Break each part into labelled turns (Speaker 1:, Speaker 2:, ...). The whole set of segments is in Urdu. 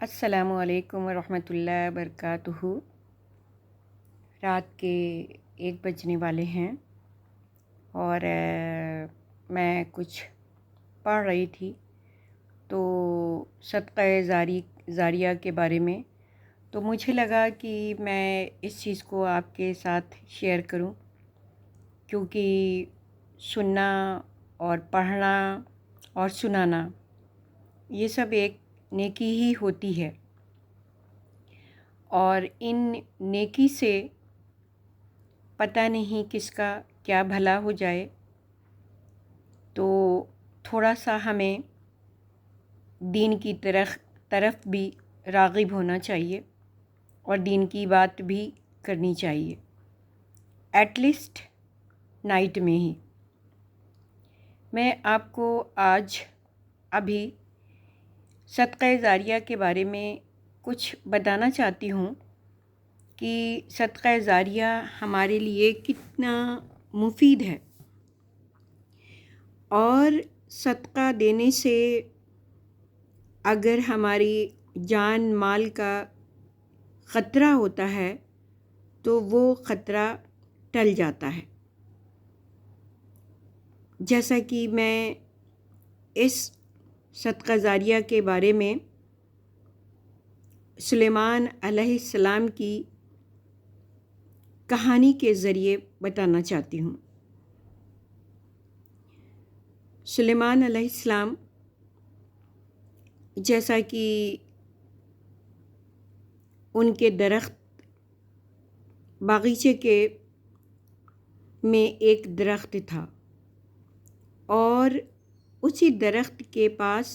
Speaker 1: السلام علیکم ورحمۃ اللہ وبرکاتہ۔ رات کے 1 بجنے والے ہیں اور میں کچھ پڑھ رہی تھی تو صدقہ جاریہ کے بارے میں، تو مجھے لگا کہ میں اس چیز کو آپ کے ساتھ شیئر کروں، کیونکہ سننا اور پڑھنا اور سنانا یہ سب ایک نیکی ہی ہوتی ہے، اور ان نیکی سے پتہ نہیں کس کا کیا بھلا ہو جائے، تو تھوڑا سا ہمیں دین کی طرف بھی راغب ہونا چاہیے اور دین کی بات بھی کرنی چاہیے، ایٹ لیسٹ نائٹ میں ہی۔ میں آپ کو آج ابھی صدقہ جاریہ کے بارے میں کچھ بتانا چاہتی ہوں کہ صدقہ جاریہ ہمارے لیے کتنا مفید ہے، اور صدقہ دینے سے اگر ہماری جان مال کا خطرہ ہوتا ہے تو وہ خطرہ ٹل جاتا ہے۔ جیسا کہ میں اس صدقہ جاریہ کے بارے میں سلیمان علیہ السلام کی کہانی کے ذریعے بتانا چاہتی ہوں۔ سلیمان علیہ السلام، جیسا کہ ان کے درخت باغیچے کے میں ایک درخت تھا، اور اسی درخت کے پاس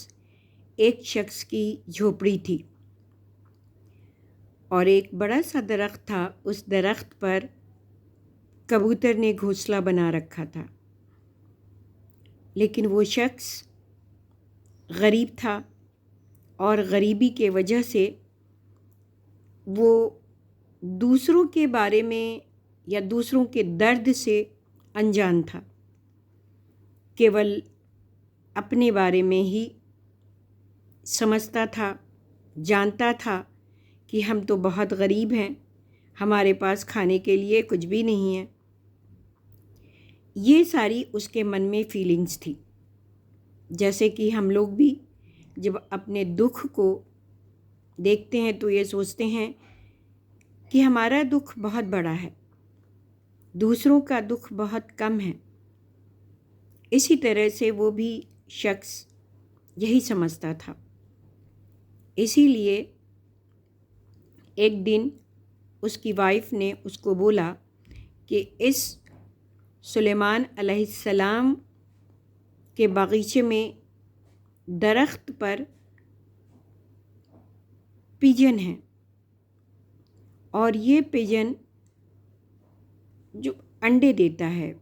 Speaker 1: ایک شخص کی جھوپڑی تھی، اور ایک بڑا سا درخت تھا۔ اس درخت پر کبوتر نے گھونسلہ بنا رکھا تھا، لیکن وہ شخص غریب تھا، اور غریبی کے وجہ سے وہ دوسروں کے بارے میں یا دوسروں کے درد سے انجان تھا، کیول اپنے بارے میں ہی سمجھتا تھا، جانتا تھا کہ ہم تو بہت غریب ہیں، ہمارے پاس کھانے کے لیے کچھ بھی نہیں ہے۔ یہ ساری اس کے من میں فیلنگز تھی، جیسے کہ ہم لوگ بھی جب اپنے دکھ کو دیکھتے ہیں تو یہ سوچتے ہیں کہ ہمارا دکھ بہت بڑا ہے، دوسروں کا دکھ بہت کم ہے۔ اسی طرح سے وہ بھی شخص یہی سمجھتا تھا۔ اسی لیے ایک دن اس کی وائف نے اس کو بولا کہ اس سلیمان علیہ السلام کے باغیچے میں درخت پر پیجن ہے، اور یہ پیجن جو انڈے دیتا ہے،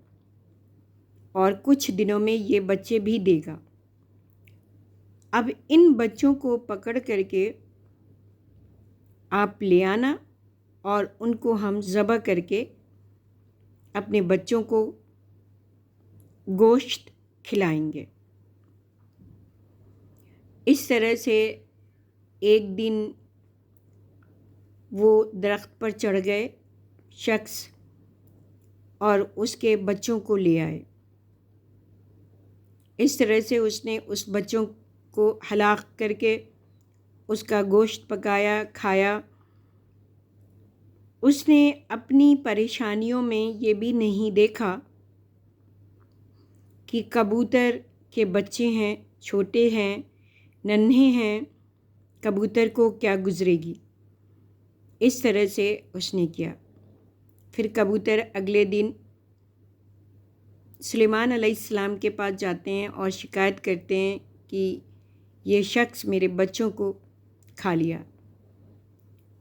Speaker 1: اور کچھ دنوں میں یہ بچے بھی دے گا۔ اب ان بچوں کو پکڑ کر کے آپ لے آنا، اور ان کو ہم ذبح کر کے اپنے بچوں کو گوشت کھلائیں گے۔ اس طرح سے ایک دن وہ درخت پر چڑھ گئے شخص، اور اس کے بچوں کو لے آئے۔ اس طرح سے اس نے اس بچوں کو ہلاک کر کے اس کا گوشت پکایا، کھایا۔ اس نے اپنی پریشانیوں میں یہ بھی نہیں دیکھا کہ کبوتر کے بچے ہیں، چھوٹے ہیں، ننھے ہیں، کبوتر کو کیا گزرے گی۔ اس طرح سے اس نے کیا۔ پھر کبوتر اگلے دن سلیمان علیہ السلام کے پاس جاتے ہیں اور شکایت کرتے ہیں کہ یہ شخص میرے بچوں کو کھا لیا۔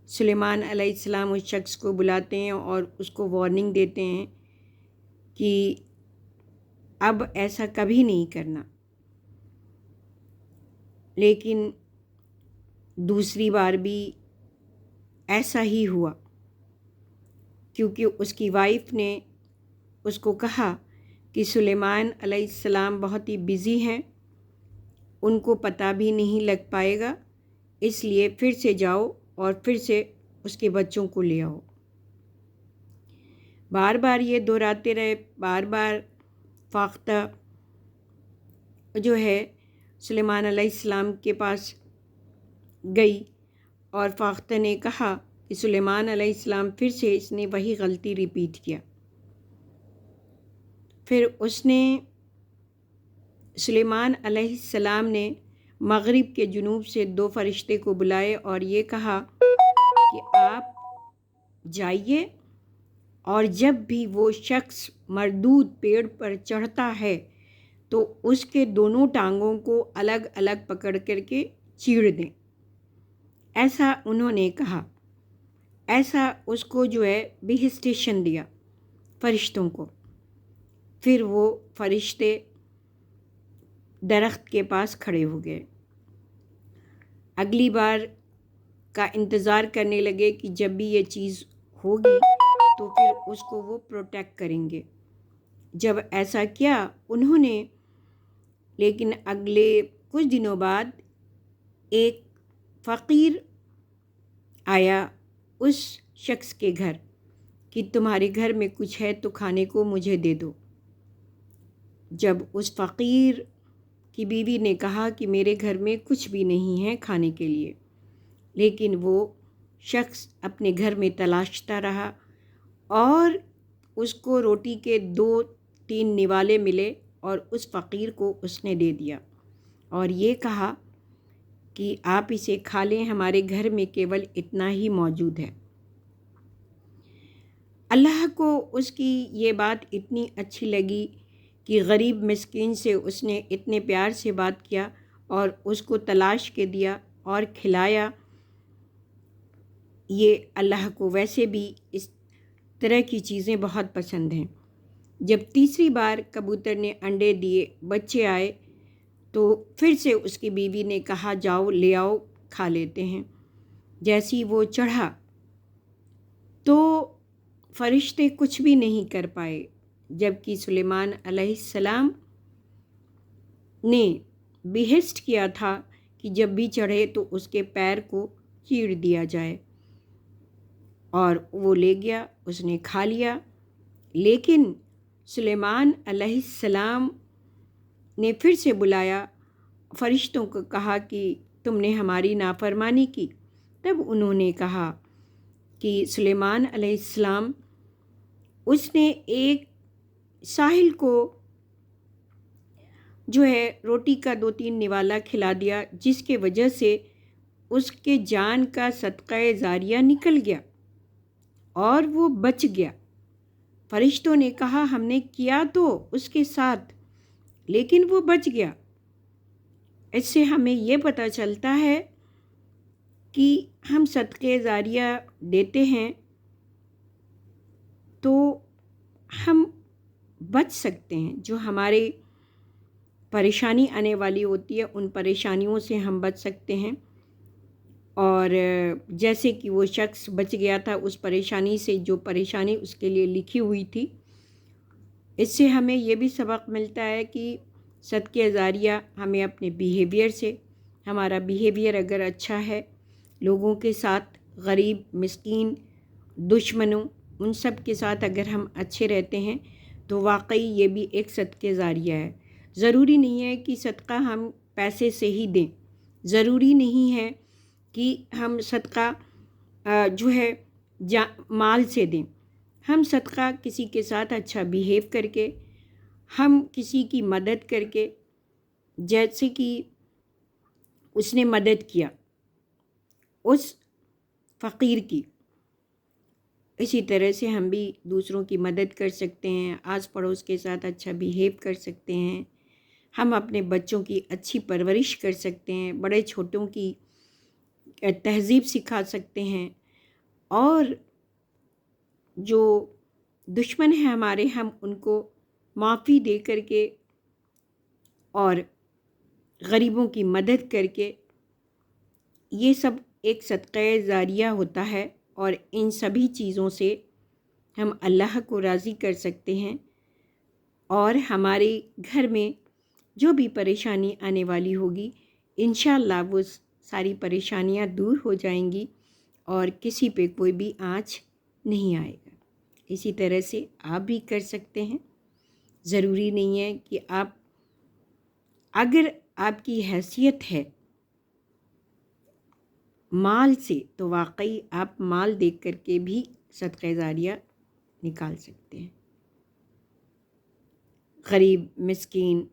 Speaker 1: سلیمان علیہ السلام اس شخص کو بلاتے ہیں اور اس کو وارننگ دیتے ہیں کہ اب ایسا کبھی نہیں کرنا۔ لیکن دوسری بار بھی ایسا ہی ہوا، کیونکہ اس کی وائف نے اس کو کہا کہ سلیمان علیہ السلام بہت ہی بزی ہیں، ان کو پتہ بھی نہیں لگ پائے گا اس لیے پھر سے جاؤ اور پھر سے اس کے بچوں کو لے آؤ۔ بار بار یہ دہراتے رہے۔ بار بار فاختہ جو ہے سلیمان علیہ السلام کے پاس گئی اور فاختہ نے کہا کہ سلیمان علیہ السلام پھر سے اس نے وہی غلطی ریپیٹ کیا۔ پھر اس نے سلیمان علیہ السلام نے مغرب کے جنوب سے 2 فرشتے کو بلائے اور یہ کہا کہ آپ جائیے اور جب بھی وہ شخص مردود پیڑ پر چڑھتا ہے تو اس کے دونوں ٹانگوں کو الگ الگ پکڑ کر کے چیڑ دیں۔ ایسا انہوں نے کہا۔ ایسا اس کو جو ہے بہسٹیشن دیا فرشتوں کو۔ پھر وہ فرشتے درخت کے پاس کھڑے ہو گئے، اگلی بار کا انتظار کرنے لگے کہ جب بھی یہ چیز ہوگی تو پھر اس کو وہ پروٹیکٹ کریں گے۔ جب ایسا کیا انہوں نے، لیکن اگلے کچھ دنوں بعد ایک فقیر آیا اس شخص کے گھر کہ تمہارے گھر میں کچھ ہے تو کھانے کو مجھے دے دو۔ جب اس فقیر کی بیوی نے کہا کہ میرے گھر میں کچھ بھی نہیں ہے کھانے کے لیے، لیکن وہ شخص اپنے گھر میں تلاشتا رہا اور اس کو روٹی کے 2-3 نوالے ملے اور اس فقیر کو اس نے دے دیا اور یہ کہا کہ آپ اسے کھا لیں، ہمارے گھر میں کیول اتنا ہی موجود ہے۔ اللہ کو اس کی یہ بات اتنی اچھی لگی کہ غریب مسکین سے اس نے اتنے پیار سے بات کیا اور اس کو تلاش کے دیا اور کھلایا۔ یہ اللہ کو ویسے بھی اس طرح کی چیزیں بہت پسند ہیں۔ جب تیسری بار کبوتر نے انڈے دیے، بچے آئے تو پھر سے اس کی بیوی نے کہا جاؤ لے آؤ کھا لیتے ہیں۔ جیسی وہ چڑھا تو فرشتے کچھ بھی نہیں کر پائے، جبکہ سلیمان علیہ السلام نے بہشت کیا تھا کہ جب بھی چڑھے تو اس کے پیر کو چیڑ دیا جائے، اور وہ لے گیا، اس نے کھا لیا۔ لیکن سلیمان علیہ السلام نے پھر سے بلایا، فرشتوں کو کہا کہ تم نے ہماری نافرمانی کی۔ تب انہوں نے کہا کہ سلیمان علیہ السلام اس نے ایک ساحل کو جو ہے روٹی کا 2-3 نوالا کھلا دیا، جس کے وجہ سے اس کے جان کا صدقہ جاریہ نکل گیا اور وہ بچ گیا۔ فرشتوں نے کہا ہم نے کیا تو اس کے ساتھ، لیکن وہ بچ گیا۔ اس سے ہمیں یہ پتہ چلتا ہے کہ ہم صدقہ جاریہ دیتے ہیں تو ہم بچ سکتے ہیں، جو ہمارے پریشانی آنے والی ہوتی ہے ان پریشانیوں سے ہم بچ سکتے ہیں۔ اور جیسے کہ وہ شخص بچ گیا تھا اس پریشانی سے، جو پریشانی اس کے لیے لکھی ہوئی تھی۔ اس سے ہمیں یہ بھی سبق ملتا ہے کہ صدقہ جاریہ ہمیں اپنے بیہیویئر سے، ہمارا بیہیویئر اگر اچھا ہے لوگوں کے ساتھ، غریب مسکین دشمنوں ان سب کے ساتھ اگر ہم اچھے رہتے ہیں تو واقعی یہ بھی ایک صدقہ جاریہ ہے۔ ضروری نہیں ہے کہ صدقہ ہم پیسے سے ہی دیں، ضروری نہیں ہے کہ ہم صدقہ جو ہے مال سے دیں۔ ہم صدقہ کسی کے ساتھ اچھا بیہیو کر کے، ہم کسی کی مدد کر کے، جیسے کہ اس نے مدد کیا اس فقیر کی، اسی طرح سے ہم بھی دوسروں کی مدد کر سکتے ہیں، آس پڑوس کے ساتھ اچھا بیہیو کر سکتے ہیں، ہم اپنے بچوں کی اچھی پرورش کر سکتے ہیں، بڑے چھوٹوں کی تہذیب سکھا سکتے ہیں، اور جو دشمن ہیں ہمارے ہم ان کو معافی دے کر کے اور غریبوں کی مدد کر کے، یہ سب ایک صدقہ جاریہ ہوتا ہے، اور ان سبھی چیزوں سے ہم اللہ کو راضی کر سکتے ہیں، اور ہمارے گھر میں جو بھی پریشانی آنے والی ہوگی انشاءاللہ وہ ساری پریشانیاں دور ہو جائیں گی اور کسی پہ کوئی بھی آنچ نہیں آئے گا۔ اسی طرح سے آپ بھی کر سکتے ہیں۔ ضروری نہیں ہے کہ اگر آپ کی حیثیت ہے مال سے تو واقعی آپ مال دیکھ کر کے بھی صدقہ جاریہ نکال سکتے ہیں، غریب مسکین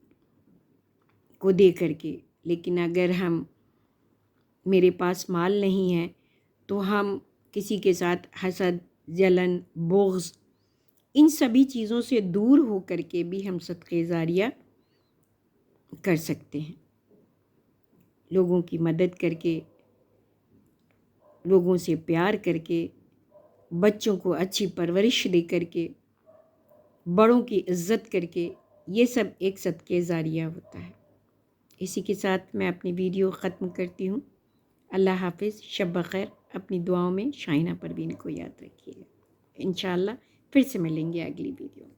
Speaker 1: کو دے کر کے۔ لیکن اگر میرے پاس مال نہیں ہے تو ہم کسی کے ساتھ حسد، جلن، بغض، ان سبھی چیزوں سے دور ہو کر کے بھی ہم صدقہ جاریہ کر سکتے ہیں، لوگوں کی مدد کر کے، لوگوں سے پیار کر کے، بچوں کو اچھی پرورش دے کر کے، بڑوں کی عزت کر کے، یہ سب ایک صدقہ جاریہ ہوتا ہے۔ اسی کے ساتھ میں اپنی ویڈیو ختم کرتی ہوں۔ اللہ حافظ، شب بخیر۔ اپنی دعاؤں میں شاہینہ پروین کو یاد رکھیے گا۔ انشاءاللہ پھر سے ملیں گے اگلی ویڈیو میں۔